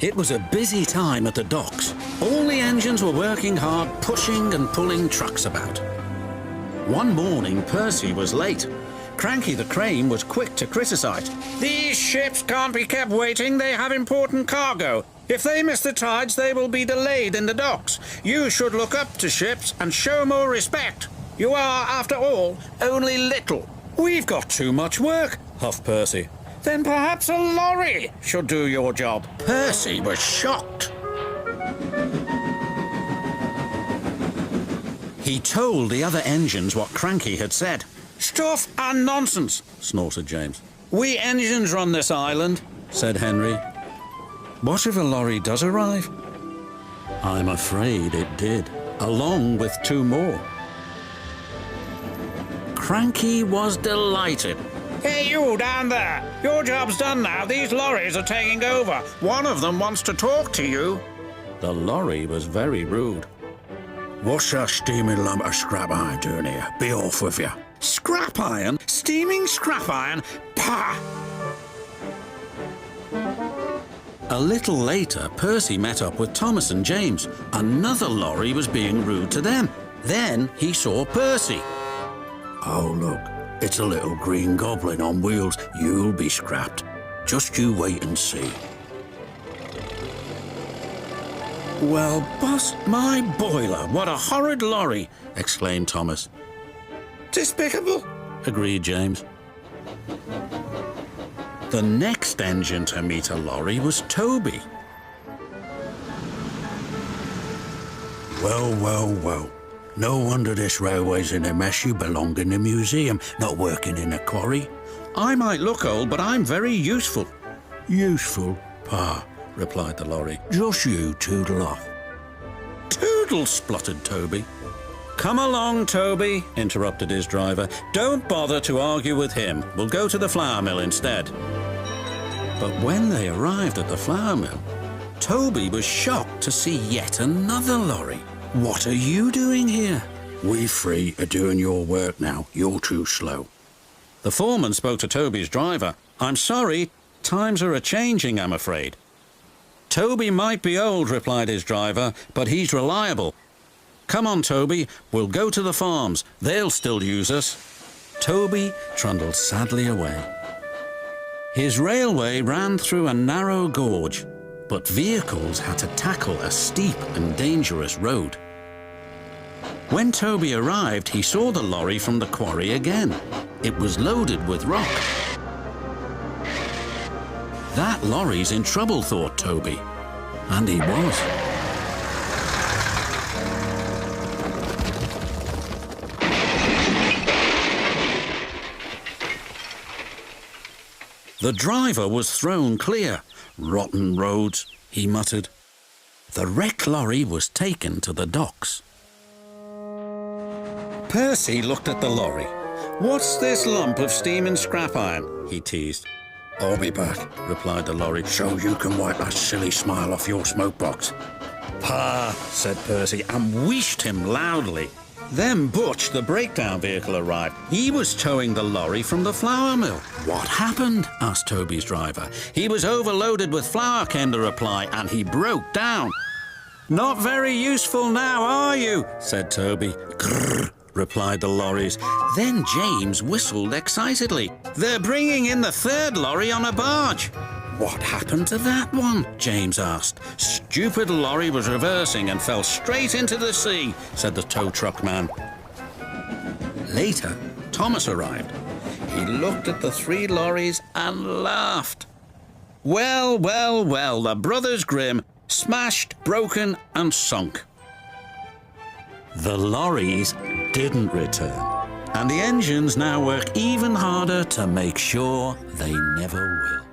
It was a busy time at the docks. All the engines were working hard, pushing and pulling trucks about. One morning, Percy was late. Cranky the crane was quick to criticise. "These ships can't be kept waiting. They have important cargo. If they miss the tides, they will be delayed in the docks. You should look up to ships and show more respect. You are, after all, only little." "We've got too much work," huffed Percy. "Then perhaps a lorry should do your job." Percy was shocked. He told the other engines what Cranky had said. "Stuff and nonsense," snorted James. "We engines run this island," said Henry. "What if a lorry does arrive?" I'm afraid it did, along with 2 more. Cranky was delighted. "Hey, you down there! Your job's done now. These lorries are taking over. One of them wants to talk to you." The lorry was very rude. "What's that steaming lump of scrap iron doing here? Be off with you." "Scrap iron? Steaming scrap iron? Pah!" A little later, Percy met up with Thomas and James. Another lorry was being rude to them. Then he saw Percy. "Oh, look, it's a little green goblin on wheels. You'll be scrapped. Just you wait and see." "Well, bust my boiler, what a horrid lorry!" exclaimed Thomas. "Despicable," agreed James. The next engine to meet a lorry was Toby. "Well, well, well. No wonder this railway's in a mess. You belong in a museum, not working in a quarry." "I might look old, but I'm very useful." "Useful? Pa," replied the lorry. "Just you toodle off." "Toodle," spluttered Toby. "Come along, Toby," interrupted his driver. "Don't bother to argue with him. We'll go to the flour mill instead." But when they arrived at the flour mill, Toby was shocked to see yet another lorry. "What are you doing here?" "We free are doing your work now. You're too slow." The foreman spoke to Toby's driver. "I'm sorry, times are a-changing, I'm afraid." "Toby might be old," replied his driver, "but he's reliable. Come on, Toby, we'll go to the farms. They'll still use us." Toby trundled sadly away. His railway ran through a narrow gorge, but vehicles had to tackle a steep and dangerous road. When Toby arrived, he saw the lorry from the quarry again. It was loaded with rock. "That lorry's in trouble," thought Toby. And he was. The driver was thrown clear. "Rotten roads," he muttered. The wrecked lorry was taken to the docks. Percy looked at the lorry. "What's this lump of steaming scrap iron?" he teased. "I'll be back," replied the lorry, "so you can wipe that silly smile off your smoke box." "Pa," said Percy, and wheeshed him loudly. Then Butch, the breakdown vehicle, arrived. He was towing the lorry from the flour mill. "What happened?" asked Toby's driver. "He was overloaded with flour," came the reply, "and he broke down." "Not very useful now, are you?" said Toby. "Grrr," replied the lorries. Then James whistled excitedly. "They're bringing in the 3rd lorry on a barge." "What happened to that one?" James asked. "Stupid lorry was reversing and fell straight into the sea," said the tow truck man. Later, Thomas arrived. He looked at the 3 lorries and laughed. Well, well, well, the Brothers Grimm, smashed, broken and sunk. The lorries didn't return, and the engines now work even harder to make sure they never will.